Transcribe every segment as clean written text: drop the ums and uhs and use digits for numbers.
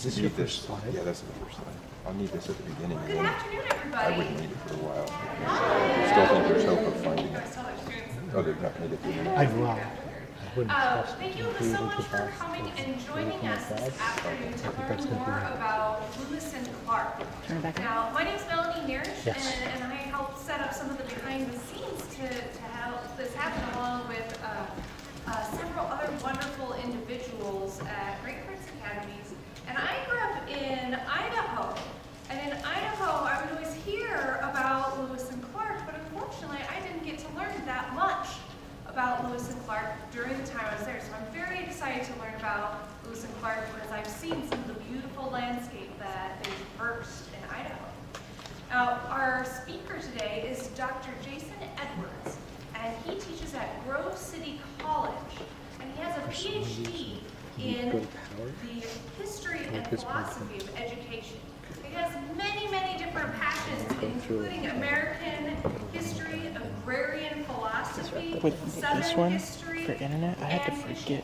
this your first slide? Yeah, that's the first slide. I'll need this at the beginning. Good afternoon, everybody. I wouldn't need it for a while. Still think there's hope of finding it. Oh, they're not going to get the internet. I well, I wouldn't trust Thank you them to be so able much to for pass coming this. and joining us this afternoon to that's learn gonna be more nice. about Lewis and Clark. Turn it back on. Now, my name's Melanie Nerish, Yes. and I helped set up some of the behind the scenes to help this happen, along with several other wonderful individuals at Great Hearts Academies. And I grew up in Idaho. And in Idaho, I would always hear about Lewis and Clark, but unfortunately, I didn't get to learn that much about Lewis and Clark during the time I was there. So I'm very excited to learn about Lewis and Clark because I've seen some of the beautiful landscape that they traversed in Idaho. Now, our speaker today is Dr. Jason Edwards, and he teaches at Grove City College, and he has a PhD in the history and philosophy of education. He has many, many different passions, including American history, agrarian philosophy, With Southern this one history, for internet, I had to and forget.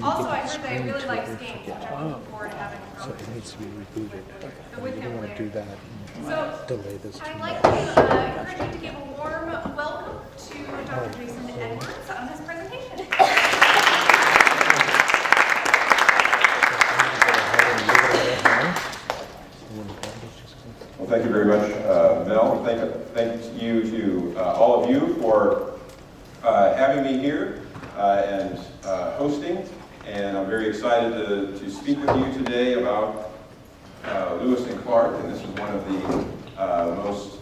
Also, I heard they really likes games, which I'm looking forward to having a So it conversation needs to be rebooted. with You him don't want to do later. that So, and delay this too I'd much. like to encourage you to give a warm welcome to Dr. Jason Edwards on his presentation. Well, thank you very much, Mel. Thank you to all of you for having me here and hosting. And I'm very excited to speak with you today about Lewis and Clark. And this is one of the most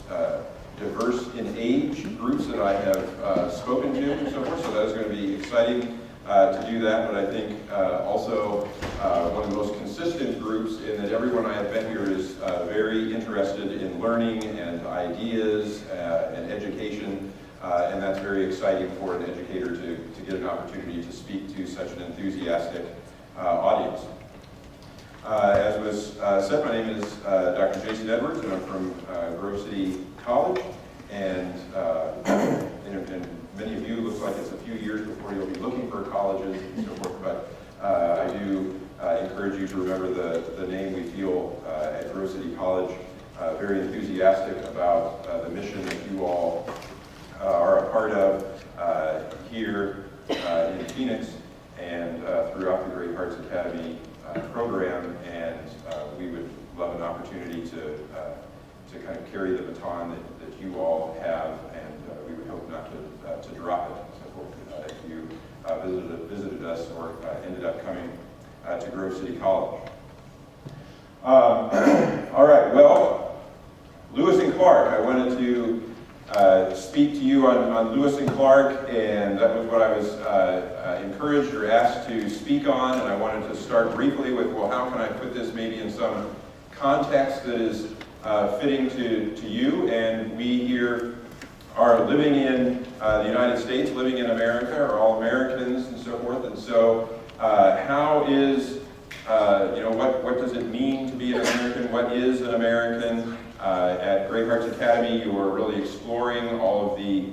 diverse in age groups that I have spoken to and so forth. So that is going to be exciting to do that. But I think also one of the most consistent groups in that everyone I have met here is very interested in learning and ideas and education. And that's very exciting for an educator to get an opportunity to speak to such an enthusiastic audience. As was said, my name is Dr. Jason Edwards, and I'm from Grove City College. And many of you, looks like it's a few years before you'll be looking for colleges and so forth, but I do encourage you to remember the name. We feel at Grove City College very enthusiastic about the mission that you all are a part of here in Phoenix and throughout the Great Hearts Academy program, and we would love an opportunity to kind of carry the baton that you all have, and we would hope not to drop it. So if you visited us or ended up coming to Grove City College. All right, well, Lewis and Clark. I wanted to speak to you on Lewis and Clark, and that was what I was encouraged or asked to speak on, and I wanted to start briefly with, well, how can I put this maybe in some context that is fitting to you? And we here are living in the United States, living in America, are all Americans and so forth, and so how is, what does it mean to be an American? What is an American? At Great Hearts Academy, you are really exploring all of the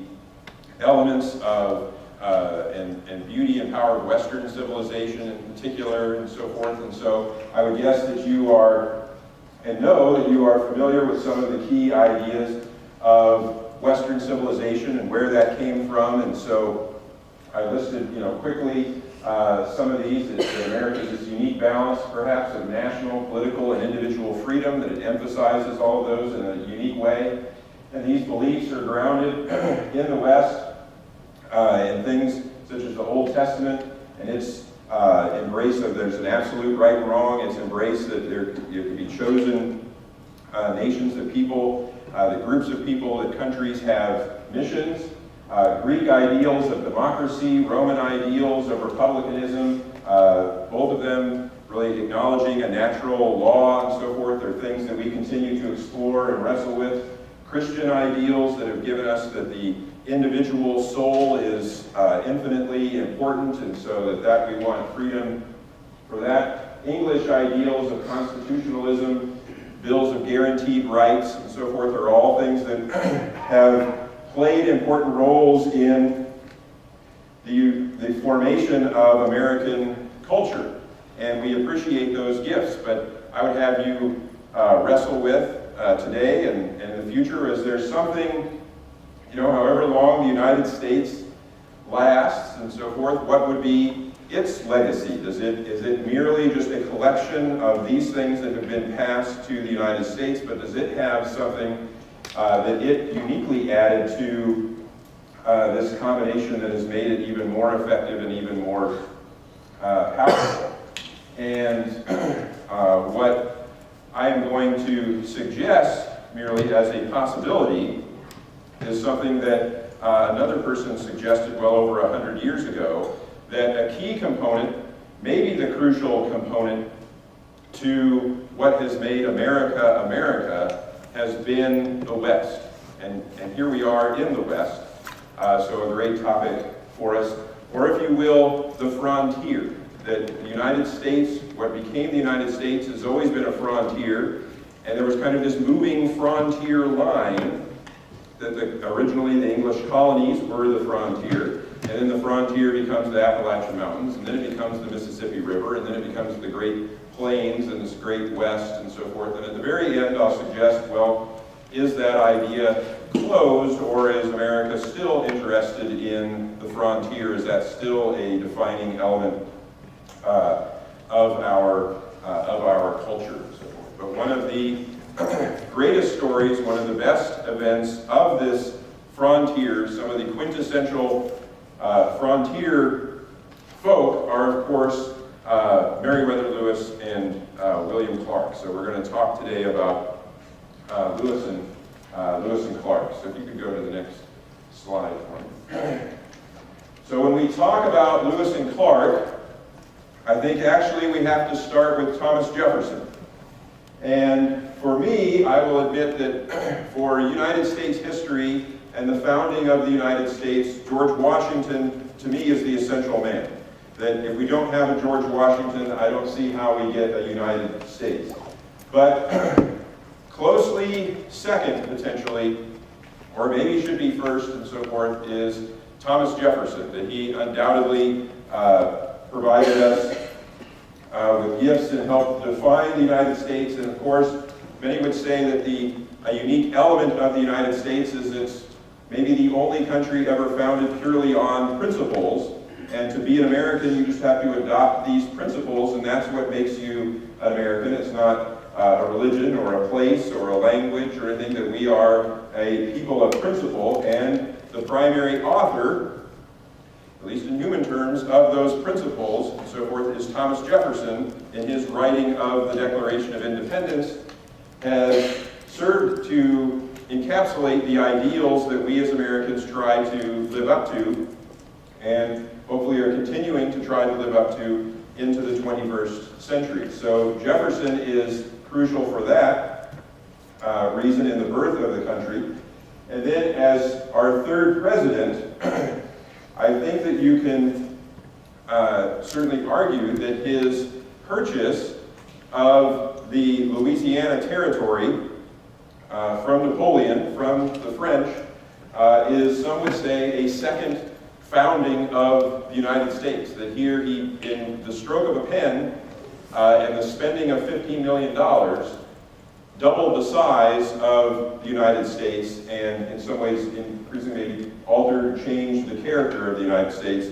elements of and beauty and power of Western civilization in particular, and so forth. And so I would guess that you are, and know that you are familiar with some of the key ideas of Western civilization and where that came from. And so I listed, quickly some of these. That America is this unique balance, perhaps, of national, political, and individual freedom, that it emphasizes all of those in a unique way. And these beliefs are grounded in the West in things such as the Old Testament and its embrace of there's an absolute right and wrong, its embrace that there can be chosen nations, that people, that groups of people, that countries have missions. Greek ideals of democracy, Roman ideals of republicanism, both of them really acknowledging a natural law and so forth, are things that we continue to explore and wrestle with. Christian ideals that have given us that the individual soul is infinitely important, and so that we want freedom for that. English ideals of constitutionalism, bills of guaranteed rights, and so forth, are all things that have played important roles in the formation of American culture. and we appreciate those gifts. But I would have you wrestle with today and in the future, is there something, however long the United States lasts and so forth, what would be its legacy? Is it merely just a collection of these things that have been passed to the United States, but does it have something that it uniquely added to this combination that has made it even more effective and even more powerful? And what I am going to suggest, merely as a possibility, is something that another person suggested well over 100 years ago, that a key component, maybe the crucial component to what has made America America, has been the West. And here we are in the West, so a great topic for us. Or if you will, the frontier. That the United States, what became the United States, has always been a frontier, and there was kind of this moving frontier line that originally the English colonies were the frontier, and then the frontier becomes the Appalachian Mountains, and then it becomes the Mississippi River, and then it becomes the Great Plains and this Great West and so forth. And at the very end, I'll suggest, well, is that idea closed, or is America still interested in the frontier? Is that still a defining element of our culture and so forth? But one of the greatest stories, one of the best events of this frontier, some of the quintessential frontier folk are, of course, Meriwether Lewis and William Clark. So we're going to talk today about Lewis and Clark. So if you could go to the next slide for me. So when we talk about Lewis and Clark, I think actually we have to start with Thomas Jefferson. And for me, I will admit that for United States history and the founding of the United States, George Washington, to me, is the essential man. That if we don't have a George Washington, I don't see how we get a United States. But closely second, potentially, or maybe should be first and so forth, is Thomas Jefferson, that he undoubtedly provided us with gifts and helped define the United States. And of course, many would say that a unique element of the United States is it's maybe the only country ever founded purely on principles. And to be an American, you just have to adopt these principles, and that's what makes you an American. It's not a religion or a place or a language or anything, that we are a people of principle, and the primary author, at least in human terms, of those principles and so forth, is Thomas Jefferson. In his writing of the Declaration of Independence, has served to encapsulate the ideals that we as Americans try to live up to, and hopefully are continuing to try to live up to into the 21st century. So Jefferson is crucial for that reason in the birth of the country. And then as our third president, I think that you can certainly argue that his purchase of the Louisiana Territory from Napoleon, from the French, is, some would say, a second founding of the United States. That here he, in the stroke of a pen and the spending of $15 million, doubled the size of the United States, and in some ways increasingly altered, changed the character of the United States.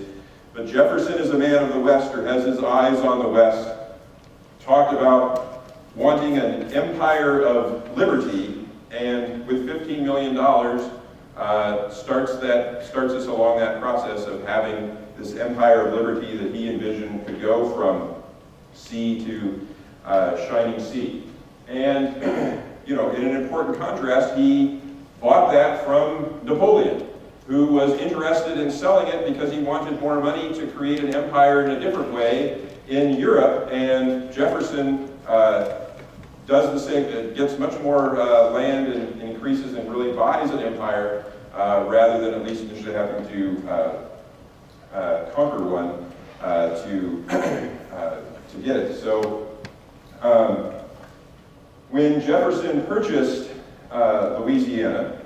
But Jefferson is a man of the West, or has his eyes on the West, talked about wanting an empire of liberty, and with $15 million starts us along that process of having this empire of liberty that he envisioned could go from sea to shining sea. And, in an important contrast, he bought that from Napoleon, who was interested in selling it because he wanted more money to create an empire in a different way in Europe. And Jefferson does the same, gets much more land and increases and really buys an empire rather than at least initially having to conquer one to get it. So when Jefferson purchased Louisiana,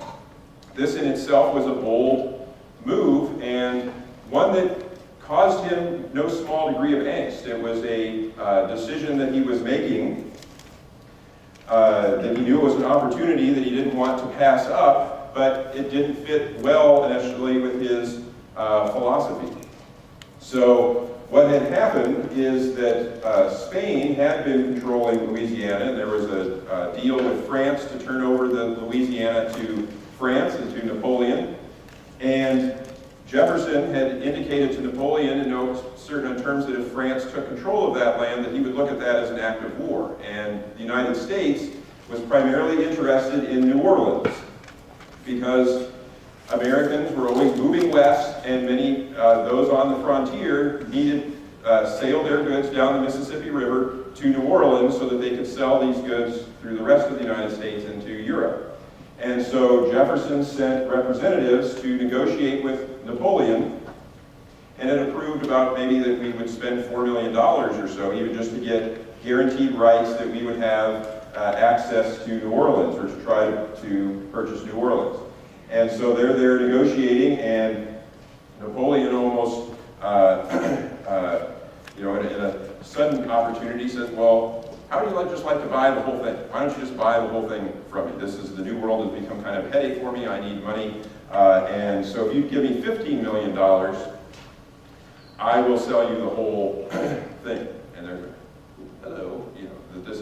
this in itself was a bold move, and one that caused him no small degree of angst. It was a decision that he was making that he knew was an opportunity that he didn't want to pass up, but it didn't fit well initially with his philosophy. So what had happened is that Spain had been controlling Louisiana, and there was a deal with France to turn over the Louisiana to France and to Napoleon. And Jefferson had indicated to Napoleon in no certain terms that if France took control of that land, that he would look at that as an act of war. And the United States was primarily interested in New Orleans because Americans were always moving west, and many those on the frontier needed sail their goods down the Mississippi River to New Orleans so that they could sell these goods through the rest of the United States into Europe. And so Jefferson sent representatives to negotiate with Napoleon, and it approved about maybe that we would spend $4 million or so, even just to get guaranteed rights that we would have access to New Orleans, or to try to purchase New Orleans. And so they're there negotiating, and Napoleon almost, in a sudden opportunity says, well, how do you just like to buy the whole thing? Why don't you just buy the whole thing from me? This is, the New World has become kind of a headache for me. I need money. And so if you give me $15 million, I will sell you the whole thing. And they're like, hello, this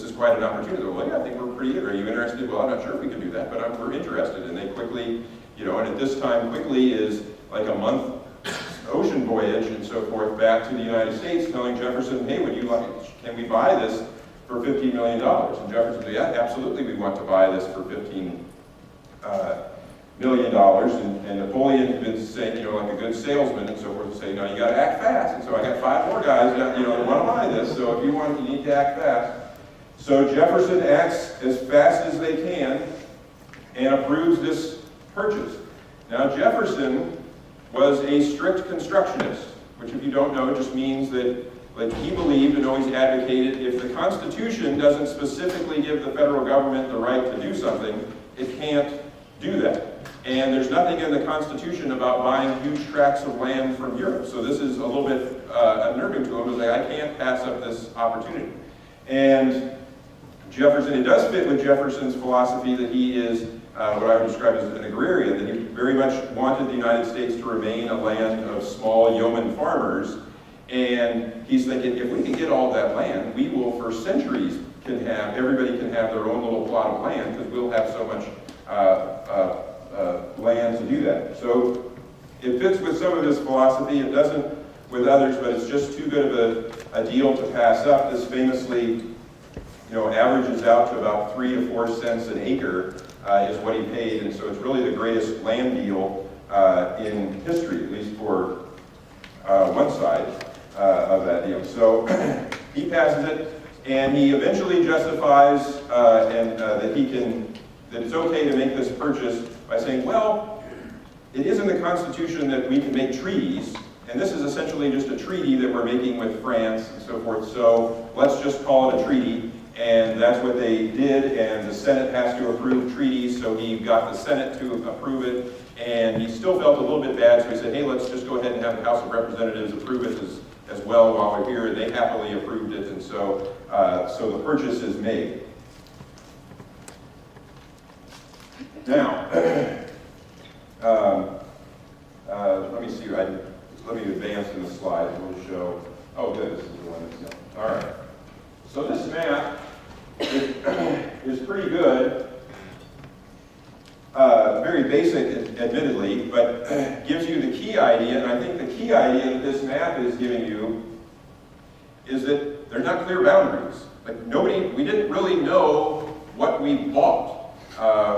is quite an opportunity. They're like, well, yeah, I think we're pretty good. Are you interested? Well, I'm not sure if we can do that, but we're interested. And they quickly, and at this time, quickly is like a month ocean voyage and so forth back to the United States, telling Jefferson, hey, can we buy this for $15 million? And Jefferson said, yeah, absolutely, we want to buy this for $15 million. And Napoleon had been saying, like a good salesman and so forth, to say, no, you got to act fast. And so I got 5 more guys, that want to buy this. So if you want, you need to act fast. So Jefferson acts as fast as they can and approves this purchase. Now Jefferson was a strict constructionist, which if you don't know, just means that he believed and always advocated if the Constitution doesn't specifically give the federal government the right to do something, it can't do that. And there's nothing in the Constitution about buying huge tracts of land from Europe. So this is a little bit unnerving to him, to say, I can't pass up this opportunity. And Jefferson, it does fit with Jefferson's philosophy that he is what I would describe as an agrarian, that he very much wanted the United States to remain a land of small yeoman farmers. And he's thinking, if we can get all that land, we will for centuries everybody can have their own little plot of land, because we'll have so much land to do that. So it fits with some of his philosophy. It doesn't with others, but it's just too good of a deal to pass up. This famously, averages out to about 3 to 4 cents an acre is what he paid, and so it's really the greatest land deal in history, at least for one side of that deal. So he passes it, and he eventually justifies that it's okay to make this purchase by saying, well, it is in the Constitution that we can make treaties, and this is essentially just a treaty that we're making with France and so forth, so let's just call it a treaty. And that's what they did, and the Senate has to approve treaties, so he got the Senate to approve it, and he still felt a little bit bad, so he said, hey, let's just go ahead and have the House of Representatives approve it as well while we're here, and they happily approved it, and so the purchase is made. Now, let me see, let me advance in the slide, and we'll show, oh good, this is the one that's, all right. So this map is pretty good, very basic admittedly, but gives you the key idea, and I think the key idea that this map is giving you is that there's not clear boundaries. We didn't really know what we bought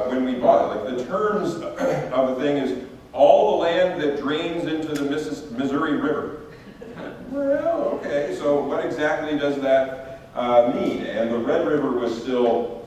when we bought it. The terms of the thing is all the land that drains into the Missouri River. Well, okay, so what exactly does that mean? And the Red River was still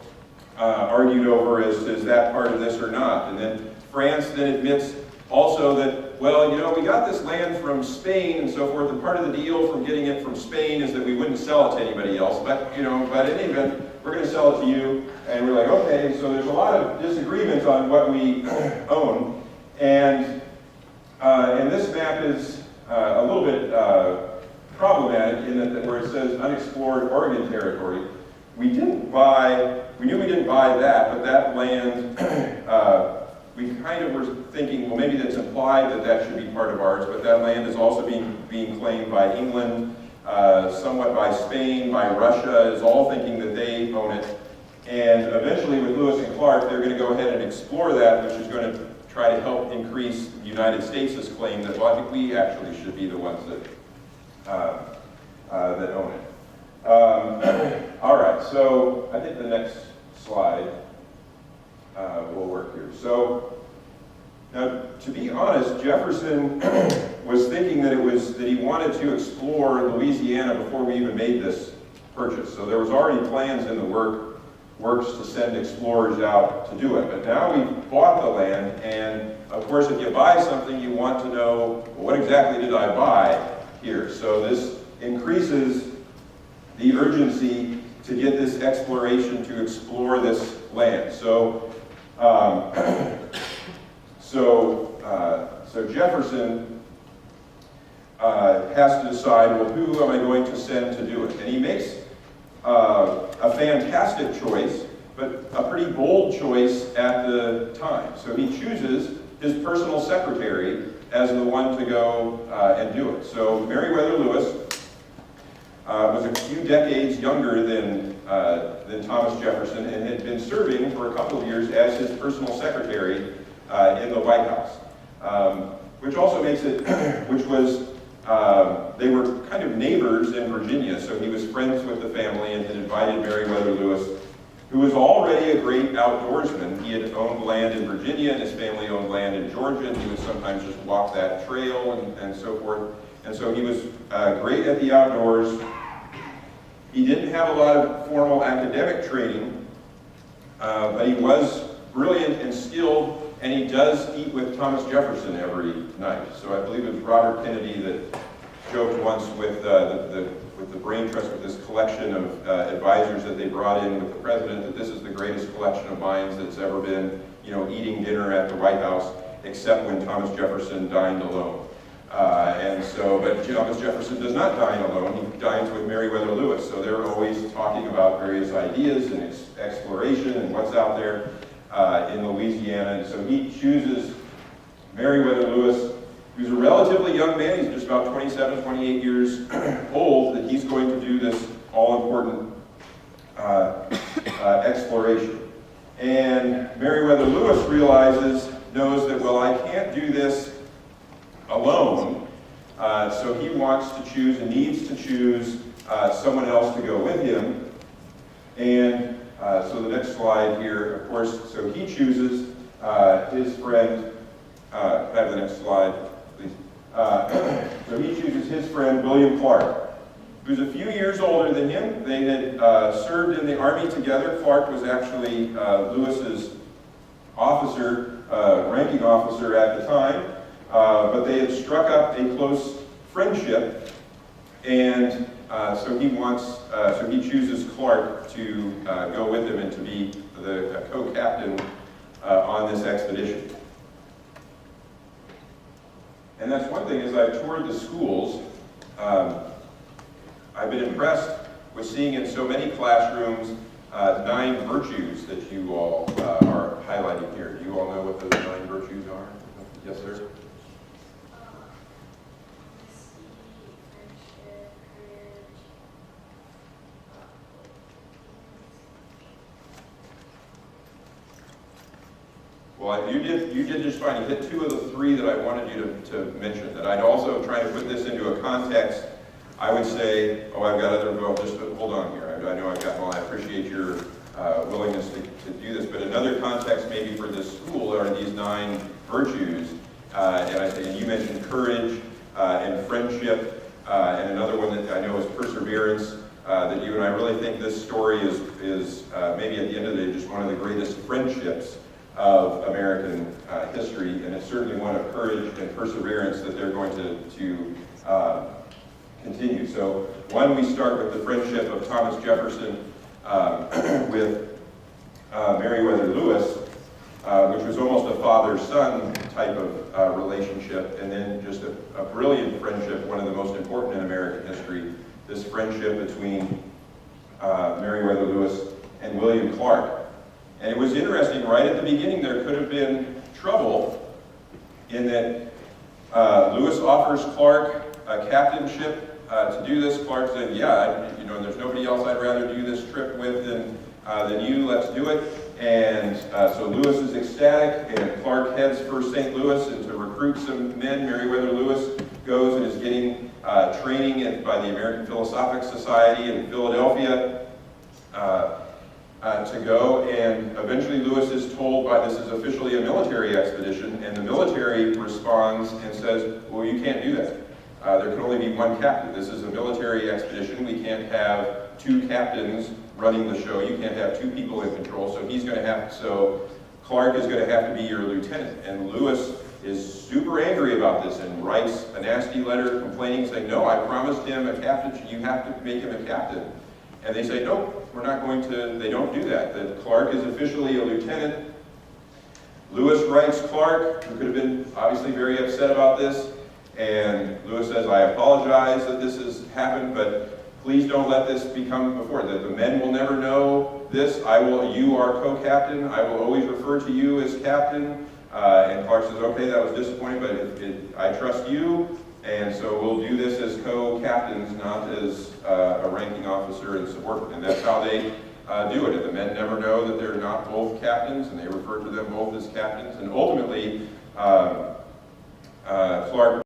argued over as is that part of this or not. And then France then admits also that, well, we got this land from Spain and so forth, and part of the deal from getting it from Spain is that we wouldn't sell it to anybody else. But, but in any event, we're going to sell it to you. And we're like, okay, so there's a lot of disagreements on what we own. And this map is a little bit problematic in that where it says unexplored Oregon territory, we knew we didn't buy that, but that land, we kind of were thinking, well, maybe that's implied that that should be part of ours, but that land is also being claimed by England, somewhat by Spain, by Russia, is all thinking that they own it. And eventually with Lewis and Clark, they're going to go ahead and explore that, which is going to try to help increase the United States' claim that, well, I think we actually should be the ones that own it. All right, so I think the next slide will work here. So now, to be honest, Jefferson was thinking that he wanted to explore Louisiana before we even made this purchase. So there was already plans in the works to send explorers out to do it. But now we've bought the land, and of course, if you buy something, you want to know, well, what exactly did I buy here? So this increases the urgency to get this exploration to explore this land. So Jefferson has to decide, well, who am I going to send to do it? And he makes a fantastic choice, but a pretty bold choice at the time. So he chooses his personal secretary as the one to go and do it. So Meriwether Lewis was a few decades younger than Thomas Jefferson and had been serving for a couple of years as his personal secretary in the White House, which also makes it, they were kind of neighbors in Virginia, so he was friends with the family and had invited Meriwether Lewis, who was already a great outdoorsman. He had owned land in Virginia, and his family owned land in Georgia, and he would sometimes just walk that trail and so forth. And so he was great at the outdoors. He didn't have a lot of formal academic training, but he was brilliant and skilled, and he does eat with Thomas Jefferson every night. So I believe it was Robert Kennedy that joked once with the Brain Trust, with this collection of advisors that they brought in with the president, that this is the greatest collection of minds that's ever been, eating dinner at the White House, except when Thomas Jefferson dined alone. But Thomas Jefferson does not dine alone. He dines with Meriwether Lewis. So they're always talking about various ideas and exploration and what's out there in Louisiana. And so he chooses Meriwether Lewis, who's a relatively young man. He's just about 27, 28 years old, that he's going to do this all-important exploration. And Meriwether Lewis knows that, well, I can't do this alone. So he wants to choose and needs to choose someone else to go with him. And so the next slide here, of course, so he chooses his friend, can I have the next slide, please? So he chooses his friend, William Clark, who's a few years older than him. They had served in the Army together. Clark was actually Lewis's officer, ranking officer at the time. But they had struck up a close friendship, and so he chooses Clark to go with him and to be the co-captain on this expedition. And that's one thing, as I've toured the schools, I've been impressed with seeing in so many classrooms 9 virtues that you all are highlighting here. Do you all know what those 9 virtues are? Yes, sir? Well, you did just fine. You hit 2 of the 3 that I wanted you to mention. That I'd also try to put this into a context. I would say, I've got other, well, just hold on here. I know I appreciate your willingness to do this, but another context maybe for this school are these 9 virtues. And you mentioned courage and friendship, and another one that I know is perseverance. That you and I really think this story is maybe at the end of the day just one of the greatest friendships of American history, and it's certainly one of courage and perseverance that they're going to continue. So one, we start with the friendship of Thomas Jefferson with Meriwether Lewis. which was almost a father-son type of relationship, and then just a brilliant friendship, one of the most important in American history, this friendship between Meriwether Lewis and William Clark. And it was interesting, right at the beginning there could have been trouble in that Lewis offers Clark a captainship to do this. Clark said, yeah, there's nobody else I'd rather do this trip with than you, let's do it. And so Lewis is ecstatic, and Clark heads for St. Louis and to recruit some men. Meriwether Lewis goes and is getting training by the American Philosophic Society in Philadelphia to go, and eventually Lewis is told this is officially a military expedition, and the military responds and says, well, you can't do that. There can only be one captain. This is a military expedition. We can't have two captains running the show. You can't have two people in control. So Clark is going to have to be your lieutenant. And Lewis is super angry about this and writes a nasty letter complaining, saying, no, I promised him a captain. You have to make him a captain. And they say, nope, we're not going to. They don't do that. That Clark is officially a lieutenant. Lewis writes Clark, who could have been obviously very upset about this. And Lewis says, I apologize that this has happened, but please don't let this become before. The men will never know this. You are co-captain. I will always refer to you as captain. And Clark says, okay, that was disappointing, but I trust you. And so we'll do this as co-captains, not as a ranking officer and subordinate. And that's how they do it. And the men never know that they're not both captains, and they refer to them both as captains. And ultimately, Clark